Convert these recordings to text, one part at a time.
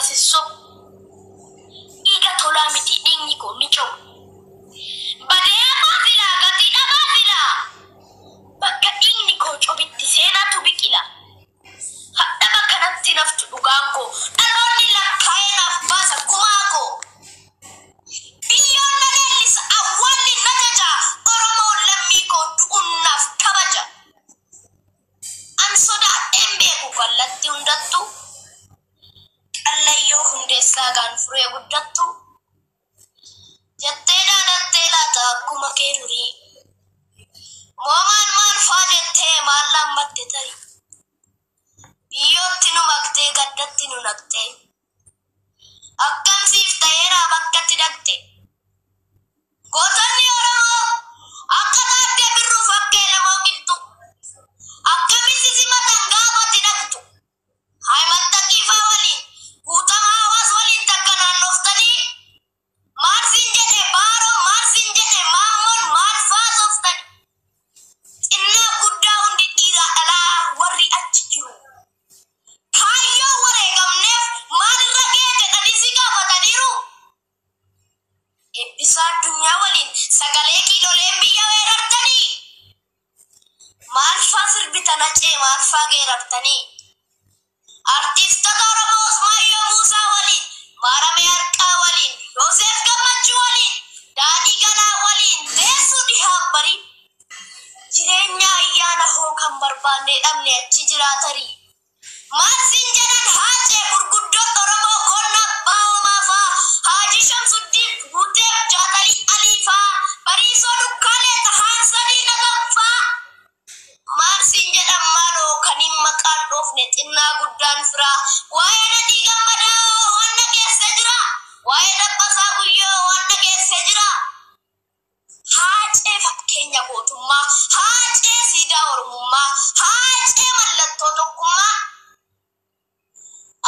sisso. Iga tola miti dingi ko ni chom. Badea mafila gati da mafila. Bakka inni ko chobitti sena tu bikila. Hadda bakka natti naftu duganko. Alonni lakkaena basa gumako. Biyyoon naleellis awwalli najaja Oromoo lammii ko du'unnaaf kabaja. An sodaadheen beeku kallatti hundattu. Allayyoo hundeessaa gaan furee guddattu. Jettee dhaadattee laata akkuma kee durii. Moomaan maal faa jettee maal lammatte tari. Biyyootti nu maktee gaddatti nu naqxee. Akkam siif ta'eeraa bakkatti dhaqxe. Gootonni Oromoo akka taaddee birruuf akkee lamoo qixxu. Akkamitti simatan gaafatti dhaqxu. Haimattaqiifaa waliin guutamaa hawaas waliin takka naannooftanii. Maarsin jedhe Baaroon maarsin jedhe Maammoon maal faasoftani. Xinnaa guddaa hundi dhiiraa dhalaa warri achi jiru. Kaayyoo wareegamneef maalirra ga'e jedhanii si gaafataniiru. Eebbisaa addunyaa waliin sagalee kiiloleen biyya weerartanii. Maal faa sirbitan acee maal faa geerartanii. Artiistota Oromoo Usmaayyoo Muusaa waliin, Maaramee Harqaa waliin, Yoosef Gammachuu waliin, Daadhii Galaa waliin teessuu dhihaa barii. Jireenya ayyaana hoo kan barbaanne dhabne achi jiraatarii. Maarsin jedhan haacee gurguddoo Oromoo qonna Baawomaa faa, Haajii Shamsuddiin Guuteef Jaatalii Aliifaa, Bariisoo Dukkaalee Tahaan Sadii Nagaffaa. Maarsin jedhan maaloo kan hin maqaan dhoofne xinnaa guddaan firaa. Waa'ee Nadhii Gammadaa waan dhageesse jira. Waa'ee Dabbasaa Guyyoo waan dhageesse jira. Haacee fakkeenya gootummaa, haacee siidaa Oromummaa, haacee mallattoo tokkummaa.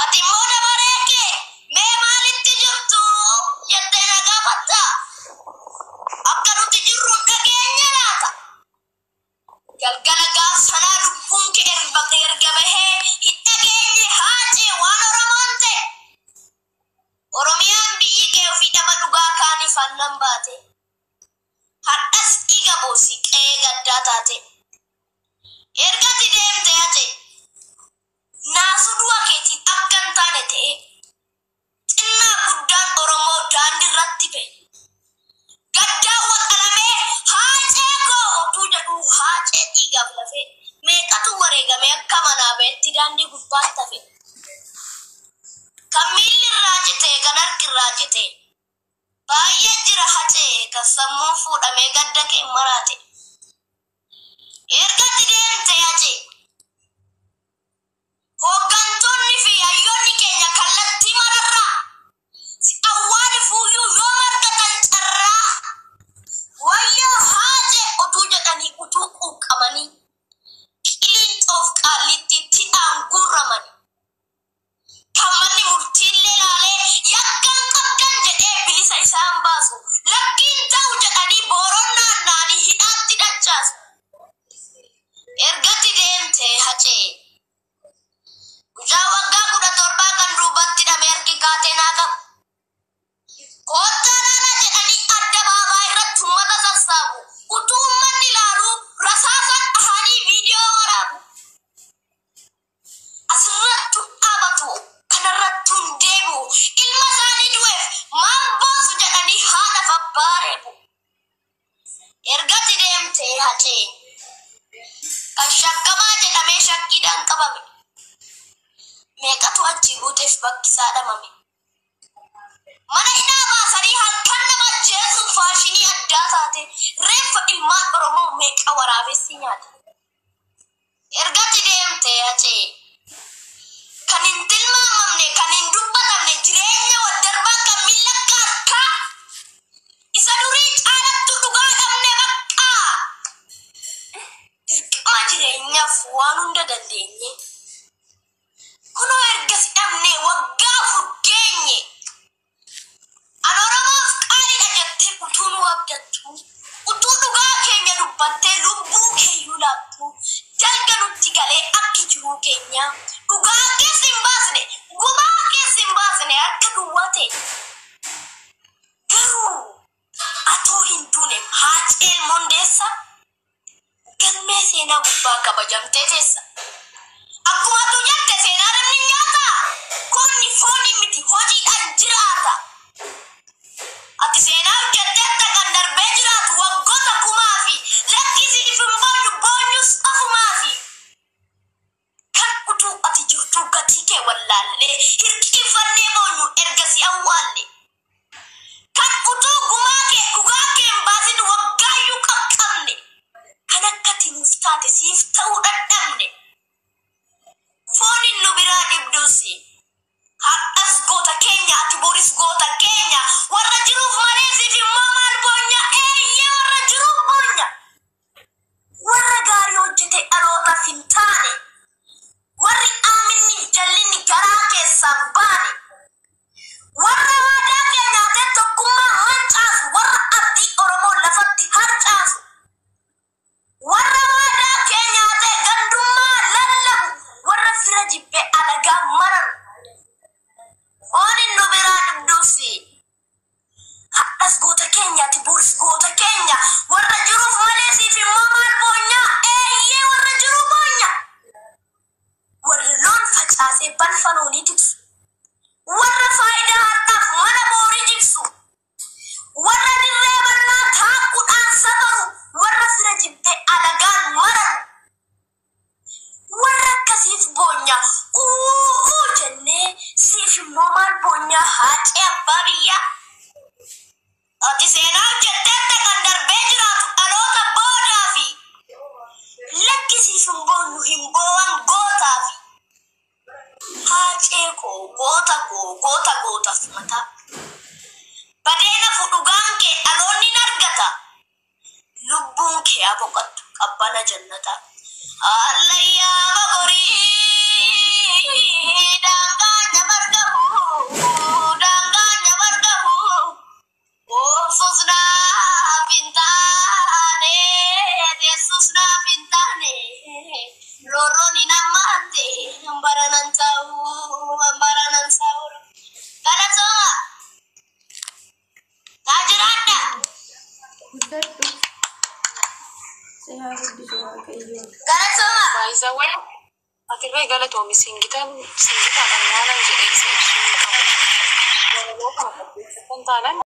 Ati immoo dabaree kee mee maalitti jirtu jettee na gaafatta. Akka nuti jirru dhageenya laata. Galgala gaaf sanaa lubbuun kee erga bahee hin dhageenye haacee waan Oromoon ta'e. Oromiyaan biyyi kee ofii dhama dhugaa kaaniif aannan baate. Hadhas dhiiga boosii qe'ee gaddaa taate. Ergati deemte hace. Naasu du'a keetiin akka hin taane ta'e. Xinnaa guddaan Oromoo daandii irratti ba'e. Gaddaa waqalamee haacee koo otuu jedhu haacee dhiigaaf lafee. Meeqatu wareegamee akka manaa ba'etti daandii gubbaatti hafe. Kan miilli irraa cite kan harki irraa cite. Baay'ee jira hacee kan sammuun fuudhamee gadda kee maraate. Ergatti deemte hacee. Hooggantoonni fi hayyoonni keenya kallattii mararraa. Si awwaali fuuyyuu yoo margatan carraa. Wayyoo haacee otuu jedhanii utuu quuqamanii. Qiliinxoof qaallittiitti aanguurramani. Kan manni murtiillee laalee yakkan qabdan jedhee bilisa isaan baasu. Lakkiin ta'u jedhanii booroon naanna'anii hidhaatti dachaasu. Ergatti deemte hacee. Guyyaa waggaa 17 kan duubatti hidhamee harki kaatee naa qabu. Koottaa naana jedhanii adda baabaa irratti uummata sassaabu. Utuu uummanni ilaaluu rasaasaan dhahanii viidiyoo waraabu. Asirrattu dhaabatu kanarrattu hin deebi'u. Ilma isaanii du'eef maal boosu jedhanii haadhaaf abbaa reebu. Ergatti deemte hacee. Kan shakkamaa jedhamee shakkiidhaan qabame. Meeqatu achi guuteef bakki isaa dhabame. Mana hidhaa baasanii halkan nama ajjeesuun faashinii addaa taate. Reeffa ilmaan Oromoo meeqa waraabessi nyaate. Ergatti deemte hacee. Kan hin tilmaamamne, kan hin dubbatamne, jireenya waddarbaa kan miila harkaa. Isa durii caalattu dhugaa dhabne bakka. Dirqama jireenyaaf waan hunda dandeenye. Kunoo erga si dhabne waggaa 4 geenye. An Oromoof qaaliidha jettee utuu nu abdattu. Utuu dhugaa keenya dubbattee lubbuu keeyyuu laattu. Dalga nutti galee akki jiruu keenya. Dhugaa keessa hin baasne, gumaa keessa baasne harka duwwaate. Garuu atoo hin duune haaceel mondeessa galmee seenaa gubbaa kabajamtee teessa. Akkuma tu jette seenaa namni nyaata. Konni foonii miti hojiidhaan jiraata. Ati seenaa hojjettee kan darbee jiraatu waggoota kumaa fi lakkisiif hin boonyus ofumaa fi kan utuu ati jirtuu gatii kee wallaallee hirkifannee boonyu ergasii awwaalle. Kan utuu gumaa kee dhugaa kee hin baasin waggaayyuu qaqqabne. Kan akkati nuuf taate siif ta'uu dadhabne. Fooniin nu biraa dhibduusi. Har'as goota keenya ati boris goota keenya. Warra jiruuf malee siif immoo maal boonya? Eeyyee warra jiruuf boonya. Warra gaarii hojjete dhalootaaf hin taane. Warri aaminni jallinni garaa keessaan baane. Warra waadaa kee nyaatee tokkummaa mancaasu. Warra abdii Oromoo lafatti harcaasu. Warra waadaa kee nyaatee gandummaa lallabu. Warra fira jibbee alagaa mararu. Fooniin nu biraa dhibduusi. Har'as goota keenyaati boris goota keenya. Warra jiruuf malee siif immoo maal boonya? Eeyyee warra jiru boonya. Warra loon facaasee balfa loonii tiksu. Warra faayidaa har'aaf mana boorii jigsu. Warra dirree bal'aa taakuudhaan safaru. Warra fira jibbee alagaan mararu. Warra akkasiif boonya jennee siif immoo maal boonya? Haacee abbaa biyyaa. Ati seenaa hojjettee kan darbee jiraatu dhaloota boodaa fi lakkisiif hin boonyu hin boo'an gootaa fi haacee koo gootaaf mataa. Badeena fudhugaan kee dhaloonni hin argata. Lubbuun kee haa boqottu qabbana jannataa. Allayyaa bagorii daangaa nyamargamu. Oomsuus naaf hin taane teessuus naaf hin taane roorroon hin hammaate hambaranan ta'uu. Galatooma taa jiraadha. Galatooma. Baay'isawwan ati bee galatoomi singitaan waanan jedhee isa ibsuu hin qabu.